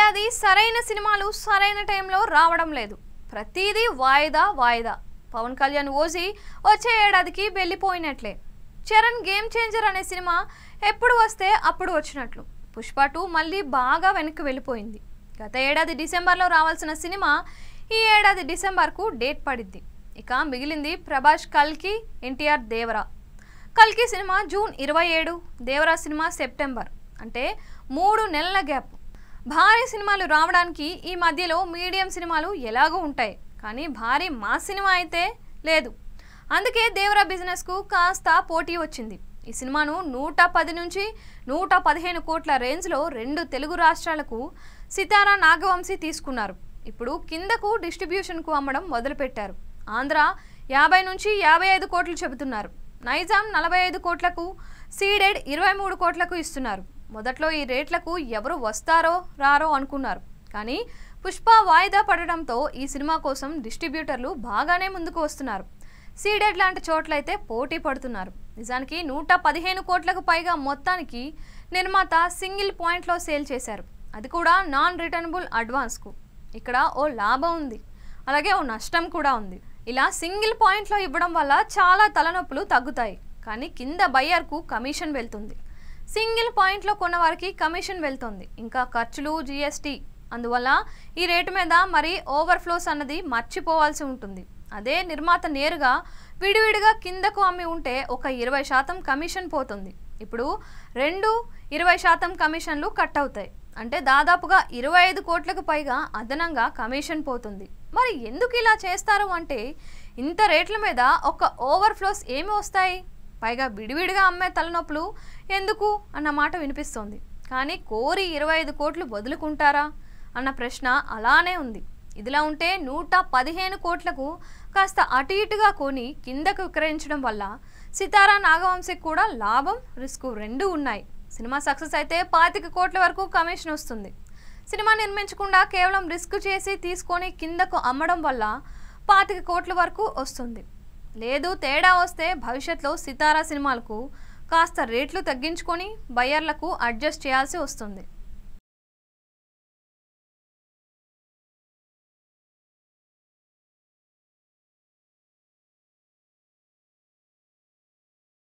ఏడాది సరైన సినిమాలు సరైన టైంలో రావడం లేదు. ప్రతిదీ వాయిదా వాయిదా. పవన్ కళ్యాణ్ ఓజీ వచ్చే ఏడాదికి వెళ్ళిపోయినట్లే. చరణ్ గేమ్ చేంజర్ అనే సినిమా ఎప్పుడు వస్తే అప్పుడు వచ్చినట్లు. పుష్ప 2 మళ్ళీ బాగా వెనక్కి వెళ్ళిపోయింది. గత ఏడాది డిసెంబర్లో రావాల్సిన సినిమా ఈ ఏడాది డిసెంబర్కు డేట్ పడింది. ఇక మిగిలింది ప్రభాస్ కల్కి, ఎన్టీఆర్ దేవరా. కల్కి cinema June 27, Devara cinema September, అంటే 3 నెలల గ్యాప్. భారీ సినిమాలు రావడానికి ఈ మధ్యలో మీడియం సినిమాలు ఎలాగూ ఉంటాయి, కానీ భారీ మాస్ సినిమా అయితే లేదు. అందుకే దేవరా బిజినెస్కు కాస్త పోటీ వచ్చింది. ఈ సినిమాను 110 నుంచి 115 కోట్ల రేంజ్లో 2 తెలుగు రాష్ట్రాలకు సితారా నాగవంశీ తీసుకున్నారు. ఇప్పుడు కిందకు డిస్ట్రిబ్యూషన్కు అమ్మడం మొదలుపెట్టారు. ఆంధ్ర 50 నుంచి 55 కోట్లు చెబుతున్నారు. నైజాం 45 కోట్లకు, సీడెడ్ 23 కోట్లకు ఇస్తున్నారు. మొదట్లో ఈ రేట్లకు ఎవరు వస్తారో రారో అనుకున్నారు, కానీ పుష్ప వాయిదా పడడంతో ఈ సినిమా కోసం డిస్ట్రిబ్యూటర్లు బాగానే ముందుకు వస్తున్నారు. సీడెడ్ లాంటి చోట్లయితే పోటీ పడుతున్నారు. నిజానికి 115 కోట్లకు పైగా మొత్తానికి నిర్మాత సింగిల్ పాయింట్లో సేల్ చేశారు. అది కూడా నాన్ రిటర్నబుల్ అడ్వాన్స్కు. ఇక్కడ ఓ లాభం ఉంది, అలాగే ఓ నష్టం కూడా ఉంది. ఇలా సింగిల్ పాయింట్లో ఇవ్వడం వల్ల చాలా తలనొప్పులు తగ్గుతాయి, కానీ కింద బయ్యర్కు కమిషన్ వెళ్తుంది. సింగిల్ పాయింట్లో కొన్నవారికి కమిషన్ వెళ్తుంది, ఇంకా ఖర్చులు, జీఎస్టీ. అందువల్ల ఈ రేటు మీద మరి ఓవర్ఫ్లోస్ అన్నది మర్చిపోవాల్సి ఉంటుంది. అదే నిర్మాత నేరుగా విడివిడిగా కిందకు అమ్మి ఉంటే ఒక 20% కమిషన్ పోతుంది. ఇప్పుడు 20% కమిషన్లు కట్ అవుతాయి, అంటే దాదాపుగా 25 కోట్లకు పైగా అదనంగా కమిషన్ పోతుంది. మరి ఎందుకు ఇలా చేస్తారు అంటే, ఇంత రేట్ల మీద ఒక ఓవర్ఫ్లోస్ ఏమి వస్తాయి, పైగా విడివిడిగా అమ్మే తలనొప్పులు ఎందుకు అన్న మాట వినిపిస్తోంది. కానీ కోరి 25 కోట్లు వదులుకుంటారా అన్న ప్రశ్న అలానే ఉంది. ఇదిలా ఉంటే 115 కోట్లకు కాస్త అటు ఇటుగా కొని కిందకు విక్రయించడం వల్ల సితారా నాగవంశీకి కూడా లాభం, రిస్క్ రెండూ ఉన్నాయి. సినిమా సక్సెస్ అయితే 25 కోట్ల వరకు కమిషన్ వస్తుంది. సినిమా నిర్మించకుండా కేవలం రిస్క్ చేసి తీసుకొని కిందకు అమ్మడం వల్ల 25 కోట్ల వరకు వస్తుంది. లేదు తేడా వస్తే భవిష్యత్తులో సితారా సినిమాలకు కాస్త రేట్లు తగ్గించుకొని బయ్యర్లకు అడ్జస్ట్ చేయాల్సి వస్తుంది.